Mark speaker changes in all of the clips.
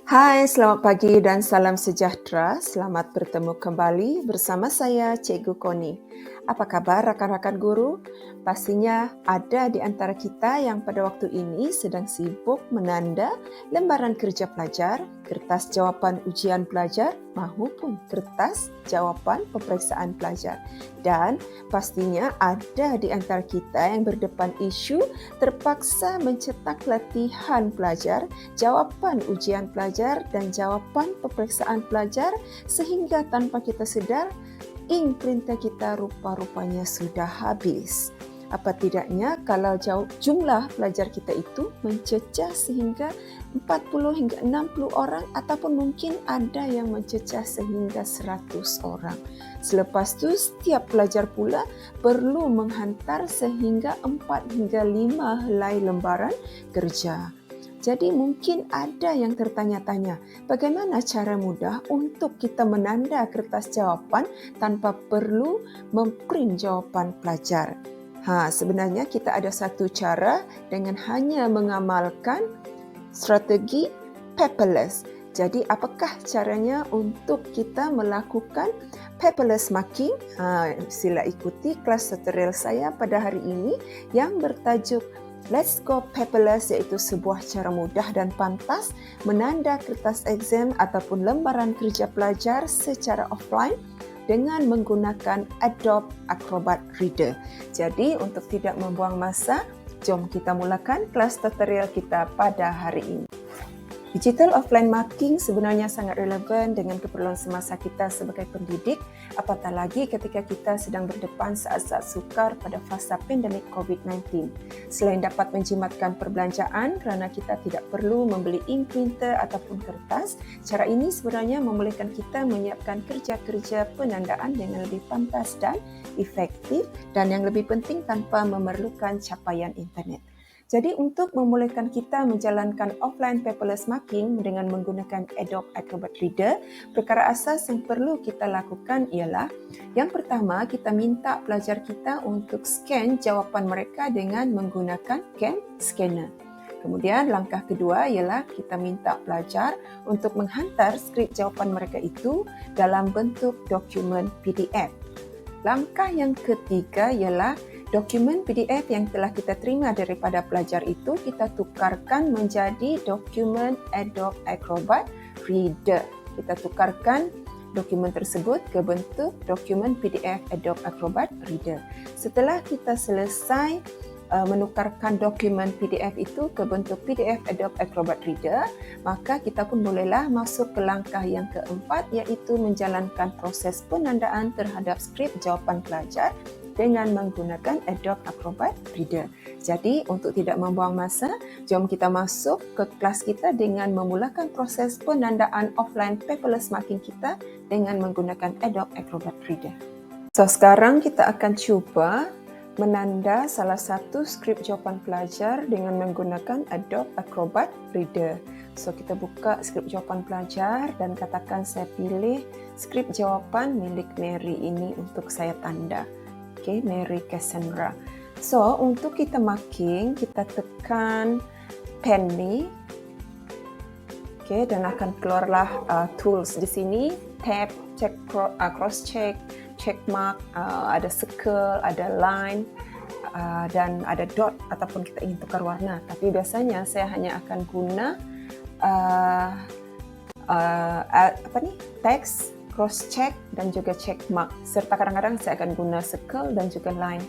Speaker 1: Hai, selamat pagi dan salam sejahtera. Selamat bertemu kembali bersama saya, Cikgu Koni. Apa kabar rakan-rakan guru? Pastinya ada di antara kita yang pada waktu ini sedang sibuk menanda lembaran kerja pelajar, kertas jawapan ujian pelajar maupun kertas jawapan peperiksaan pelajar. Dan pastinya ada di antara kita yang berdepan isu terpaksa mencetak latihan pelajar, jawapan ujian pelajar dan jawapan peperiksaan pelajar sehingga tanpa kita sedar, ink printer kita rupa-rupanya sudah habis. Apa tidaknya kalau jumlah pelajar kita itu mencecah sehingga 40 hingga 60 orang ataupun mungkin ada yang mencecah sehingga 100 orang. Selepas itu, setiap pelajar pula perlu menghantar sehingga 4 hingga 5 helai lembaran kerja. Jadi mungkin ada yang tertanya-tanya, bagaimana cara mudah untuk kita menanda kertas jawapan tanpa perlu memprint jawapan pelajar? Sebenarnya kita ada satu cara dengan hanya mengamalkan strategi paperless. Jadi apakah caranya untuk kita melakukan paperless marking? Sila ikuti kelas tutorial saya pada hari ini yang bertajuk Let's Go Paperless, iaitu sebuah cara mudah dan pantas menanda kertas exam ataupun lembaran kerja pelajar secara offline dengan menggunakan Adobe Acrobat Reader. Jadi untuk tidak membuang masa, jom kita mulakan kelas tutorial kita pada hari ini. Digital offline marking sebenarnya sangat relevan dengan keperluan semasa kita sebagai pendidik, apatah lagi ketika kita sedang berdepan saat-saat sukar pada fasa pandemik COVID-19. Selain dapat menjimatkan perbelanjaan kerana kita tidak perlu membeli ink printer ataupun kertas, cara ini sebenarnya membolehkan kita menyiapkan kerja-kerja penandaan dengan lebih pantas dan efektif dan yang lebih penting tanpa memerlukan capaian internet. Jadi untuk membolehkan kita menjalankan offline paperless marking dengan menggunakan Adobe Acrobat Reader, perkara asas yang perlu kita lakukan ialah yang pertama, kita minta pelajar kita untuk scan jawapan mereka dengan menggunakan CAN scanner. Kemudian langkah kedua ialah kita minta pelajar untuk menghantar skrip jawapan mereka itu dalam bentuk dokumen PDF. Langkah yang ketiga ialah dokumen PDF yang telah kita terima daripada pelajar itu kita tukarkan menjadi dokumen Adobe Acrobat Reader. Kita tukarkan dokumen tersebut ke bentuk dokumen PDF Adobe Acrobat Reader. Setelah kita selesai menukarkan dokumen PDF itu ke bentuk PDF Adobe Acrobat Reader, maka kita pun bolehlah masuk ke langkah yang keempat, iaitu menjalankan proses penandaan terhadap skrip jawapan pelajar dengan menggunakan Adobe Acrobat Reader. Jadi, untuk tidak membuang masa, jom kita masuk ke kelas kita dengan memulakan proses penandaan offline paperless marking kita dengan menggunakan Adobe Acrobat Reader. So, sekarang kita akan cuba menanda salah satu skrip jawapan pelajar dengan menggunakan Adobe Acrobat Reader. So, kita buka skrip jawapan pelajar dan katakan saya pilih skrip jawapan milik Mary ini untuk saya tanda. Okay, Mary Cassandra. So, untuk kita marking, kita tekan pen ni. Okay, dan akan keluarlah tools di sini. Tab, check, cross check, check mark, ada circle, ada line, dan ada dot ataupun kita ingin tukar warna. Tapi biasanya saya hanya akan guna teks, cross check dan juga check mark, serta kadang-kadang saya akan guna circle dan juga line.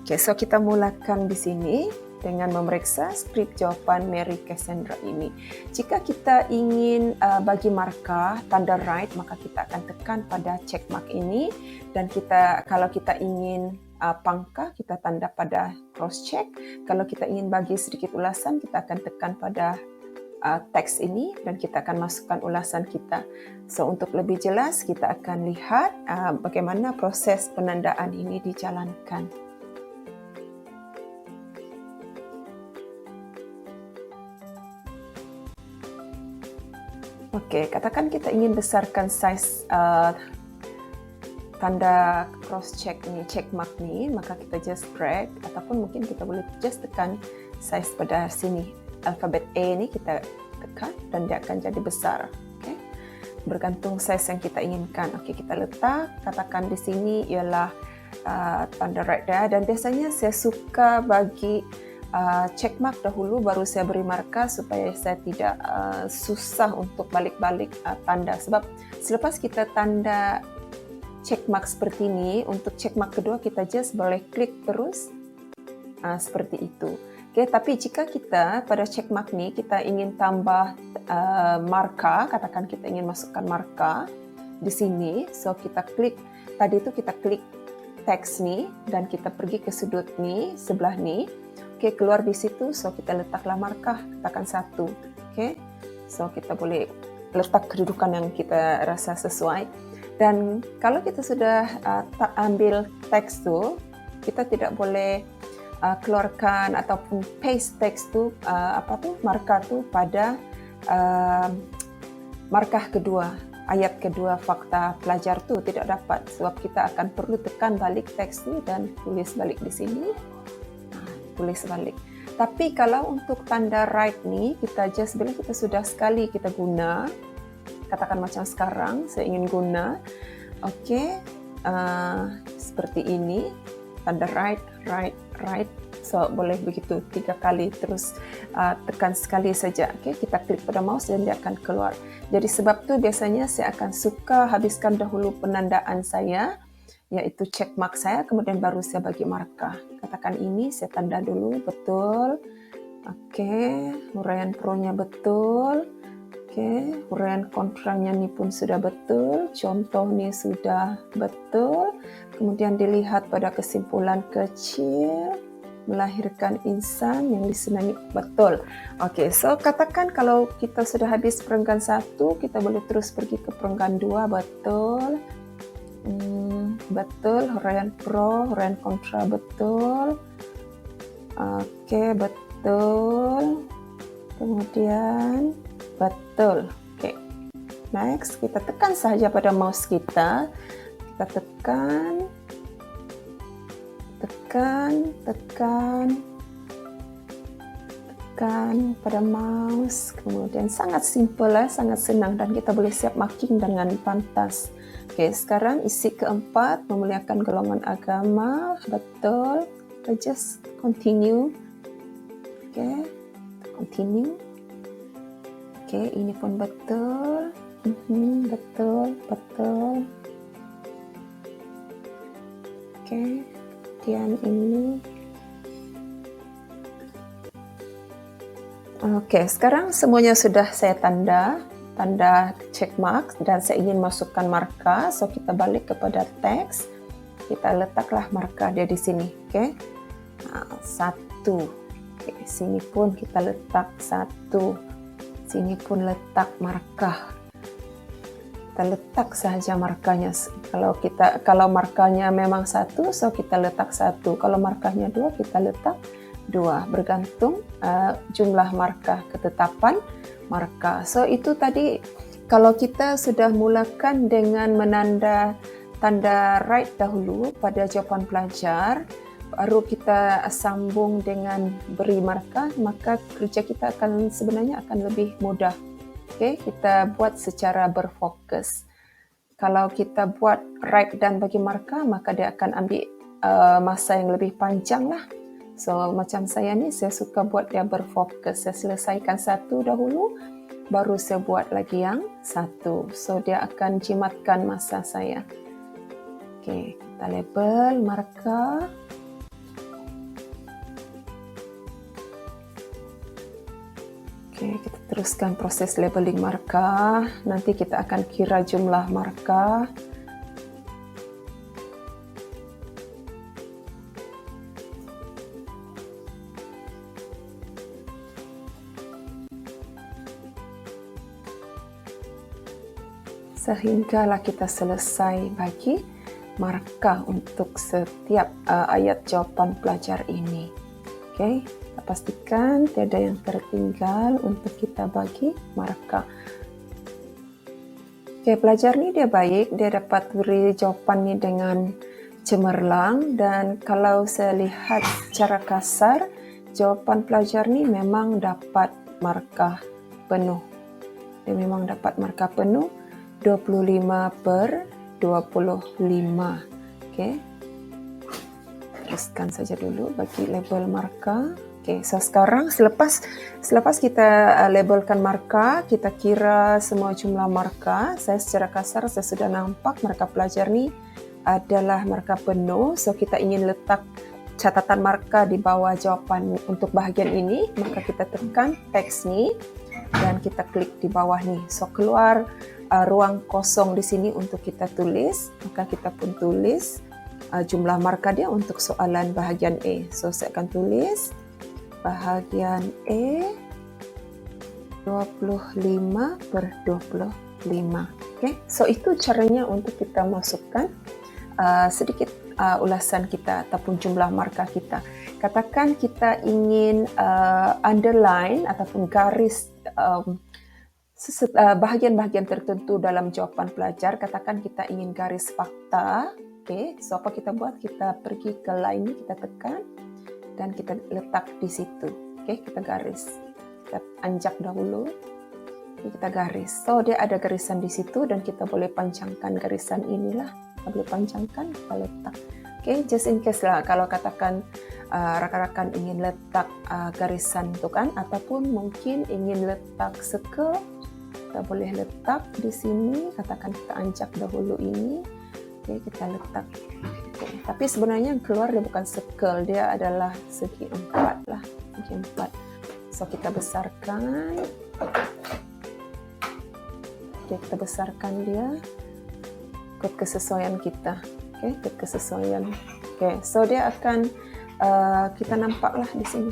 Speaker 1: Okay, so kita mulakan di sini dengan memeriksa skrip jawapan Mary Cassandra ini. Jika kita ingin bagi markah tanda right, maka kita akan tekan pada check mark ini, dan kalau kita ingin pangkah, kita tanda pada cross check. Kalau kita ingin bagi sedikit ulasan, kita akan tekan pada teks ini dan kita akan masukkan ulasan kita. So, untuk lebih jelas, kita akan lihat bagaimana proses penandaan ini dijalankan. Okey, katakan kita ingin besarkan saiz tanda cross check ni, check mark ni, maka kita just drag ataupun mungkin kita boleh just tekan saiz pada sini. Alfabet A ni kita meningkat dan dia akan jadi besar. Okay? Bergantung size yang kita inginkan. Okay, kita letak, katakan di sini ialah tanda right dia, dan biasanya saya suka bagi check mark dahulu baru saya beri markah supaya saya tidak susah untuk balik-balik tanda, sebab selepas kita tanda check mark seperti ini, untuk check mark kedua kita just boleh klik terus seperti itu. Okay, tapi jika kita pada check mark ni kita ingin tambah markah, katakan kita ingin masukkan markah di sini, so kita klik, tadi itu kita klik teks ni dan kita pergi ke sudut ni, sebelah ni. Okay, keluar di situ, so kita letaklah markah, katakan 1. Okay, so kita boleh letak kedudukan yang kita rasa sesuai. Dan kalau kita sudah ambil teks tu, kita tidak boleh keluarkan ataupun paste teks tu, markah tu pada markah kedua, ayat kedua fakta pelajar tu tidak dapat, sebab kita akan perlu tekan balik teks ni dan tulis balik di sini, tulis balik. Tapi kalau untuk tanda right ni, kita just bila kita sudah sekali kita guna, katakan macam sekarang saya ingin guna, okay, seperti ini, tanda right, so boleh begitu 3 kali, terus tekan sekali saja. Okay, kita klik pada mouse dan dia akan keluar. Jadi sebab tu biasanya saya akan suka habiskan dahulu penandaan saya, iaitu check mark saya, kemudian baru saya bagi markah. Katakan ini saya tanda dulu betul. Okay, huraian pro-nya betul. Okay, huraian kontranya ni pun sudah betul, contoh ni sudah betul. Kemudian dilihat pada kesimpulan kecil, melahirkan insan yang disenangi, betul. Okay, so katakan kalau kita sudah habis perenggan 1, kita boleh terus pergi ke perenggan 2, betul. Betul, huraian pro, huraian kontra, betul. Okay, betul. Kemudian betul. Okay. Next, kita tekan saja pada mouse kita. Kita tekan pada mouse. Kemudian sangat simple, sangat senang, dan kita boleh siap marking dengan pantas. Okay, sekarang isi keempat, memuliakan golongan agama. Betul. Kita just continue. Okay, continue. Okay, ini pun betul. Betul. Okay, kemudian ini. Okay, sekarang semuanya sudah saya tanda check mark, dan saya ingin masukkan markah, so kita balik kepada teks, kita letaklah markah dia di sini. Okay, 1. Okay, sini pun kita letak 1. Sini pun letak markah. Kita letak saja markahnya. Kalau markahnya memang 1, so kita letak 1. Kalau markahnya 2, kita letak 2. Bergantung jumlah markah, ketetapan markah. So itu tadi kalau kita sudah mulakan dengan menanda tanda right dahulu pada jawapan pelajar, baru kita sambung dengan beri markah, maka kerja kita sebenarnya akan lebih mudah. Okay, kita buat secara berfokus. Kalau kita buat right dan bagi markah, maka dia akan ambil masa yang lebih panjang lah. So macam saya ni, saya suka buat dia berfokus. Saya selesaikan 1 dahulu, baru saya buat lagi yang 1. So dia akan jimatkan masa saya. Okay, kita label markah. Okay, kita teruskan proses labeling markah. Nanti kita akan kira jumlah markah. Sehinggalah kita selesai bagi markah untuk setiap ayat jawapan pelajar ini. Okay, kita pastikan tiada yang tertinggal untuk kita bagi markah. Okay, pelajar ni dia baik, dia dapat beri jawapan ni dengan cemerlang, dan kalau saya lihat secara kasar, jawapan pelajar ni memang dapat markah penuh. Dia memang dapat markah penuh 25/25. Okay. Teruskan saja dulu bagi label markah. Okay, so sekarang selepas kita labelkan markah, kita kira semua jumlah markah. Saya secara kasar saya sudah nampak markah pelajar ni adalah markah penuh. So kita ingin letak catatan markah di bawah jawapan untuk bahagian ini, maka kita tekan teks ni dan kita klik di bawah ni. So keluar ruang kosong di sini untuk kita tulis, maka kita pun tulis jumlah markah dia untuk soalan bahagian A. So saya akan tulis bahagian A 25/25. Okay. So itu caranya untuk kita masukkan sedikit ulasan kita ataupun jumlah markah kita. Katakan kita ingin underline ataupun garis bahagian-bahagian tertentu dalam jawapan pelajar. Katakan kita ingin garis fakta. Okay. So apa kita buat? Kita pergi ke line ni, kita tekan dan kita letak di situ. Okay, kita garis. Kita anjak dahulu. Okay, kita garis. So dia ada garisan di situ dan kita boleh pancangkan garisan inilah. Kita boleh pancangkan, kita letak. Okay, just in case lah kalau katakan rakan-rakan ingin letak garisan tu kan, ataupun mungkin ingin letak circle, kita boleh letak di sini. Katakan kita anjak dahulu ini. Okay, kita letak. Okay. Tapi sebenarnya yang keluar dia bukan circle, dia adalah segi 4 lah, segi 4. So kita besarkan. Okay, kita besarkan dia ikut kesesuaian kita. Okay, ikut kesesuaian. Okay, so dia akan kita nampaklah di sini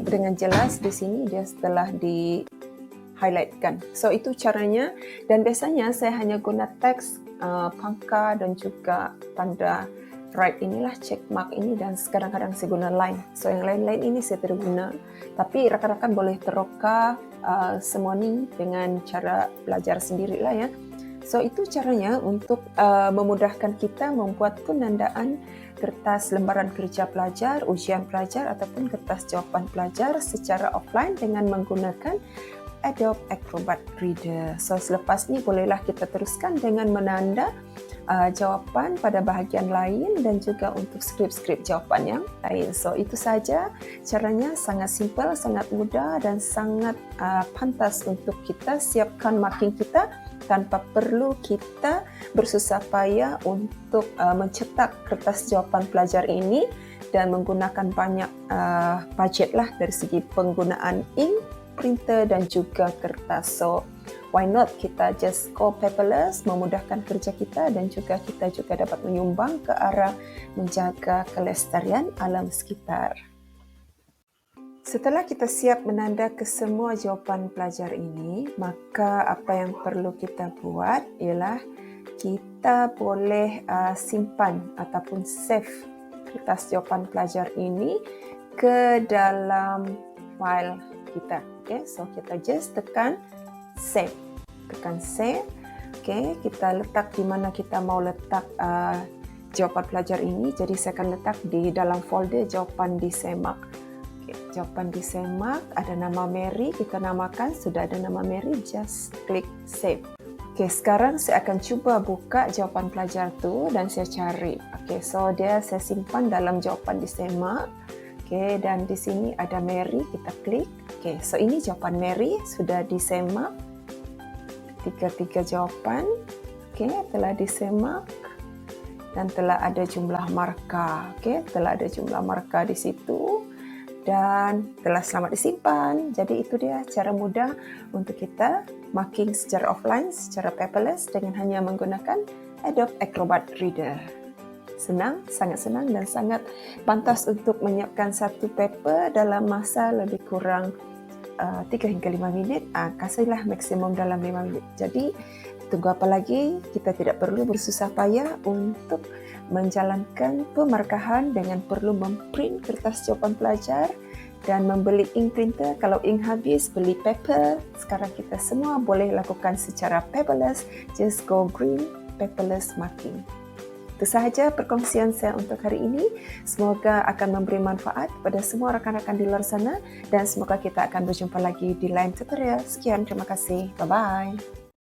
Speaker 1: dengan jelas di sini dia setelah di highlightkan. So itu caranya, dan biasanya saya hanya guna teks, pangkal dan juga tanda right inilah, check mark ini, dan kadang-kadang saya guna line. So yang lain-lain ini saya tidak guna, tapi rakan-rakan boleh teroka semua ni dengan cara belajar sendirilah ya. So itu caranya untuk memudahkan kita membuat penandaan kertas lembaran kerja pelajar, ujian pelajar ataupun kertas jawapan pelajar secara offline dengan menggunakan Adobe Acrobat Reader. So selepas ni bolehlah kita teruskan dengan menanda jawapan pada bahagian lain dan juga untuk skrip-skrip jawapan yang lain. So itu saja caranya, sangat simple, sangat mudah dan sangat pantas untuk kita siapkan marking kita tanpa perlu kita bersusah payah untuk mencetak kertas jawapan pelajar ini dan menggunakan banyak budget lah dari segi penggunaan ink, printer dan juga kertas. So why not kita just go paperless, memudahkan kerja kita dan juga kita juga dapat menyumbang ke arah menjaga kelestarian alam sekitar. Setelah kita siap menanda ke semua jawapan pelajar ini, maka apa yang perlu kita buat ialah kita boleh simpan ataupun save kertas jawapan pelajar ini ke dalam file kita. Okay, so kita just tekan save. Tekan save. Okay, kita letak di mana kita mau letak jawapan pelajar ini. Jadi saya akan letak di dalam folder jawapan disemak. Okay, jawapan disemak, ada nama Mary, kita namakan, sudah ada nama Mary, just klik save. Okay, sekarang saya akan cuba buka jawapan pelajar tu dan saya cari. Okay, so dia saya simpan dalam jawapan disemak. Okay, dan di sini ada Mary, kita klik. Okay, so ini jawapan Mary, sudah disemak. Tiga jawapan. Okay, telah disemak. Dan telah ada jumlah markah. Okay, telah ada jumlah markah di situ. Dan telah selamat disimpan. Jadi itu dia cara mudah untuk kita marking secara offline, secara paperless dengan hanya menggunakan Adobe Acrobat Reader. Senang, sangat senang dan sangat pantas untuk menyiapkan satu paper dalam masa lebih kurang 3 hingga 5 minit. Kasihlah maksimum dalam 5 minit. Jadi, tunggu apa lagi? Kita tidak perlu bersusah payah untuk menjalankan pemarkahan dengan perlu memprint kertas jawapan pelajar dan membeli ink printer. Kalau ink habis, beli paper. Sekarang kita semua boleh lakukan secara paperless. Just go green, paperless marking. Itu sahaja perkongsian saya untuk hari ini. Semoga akan memberi manfaat kepada semua rakan-rakan di luar sana dan semoga kita akan berjumpa lagi di lain tutorial. Sekian, terima kasih. Bye-bye.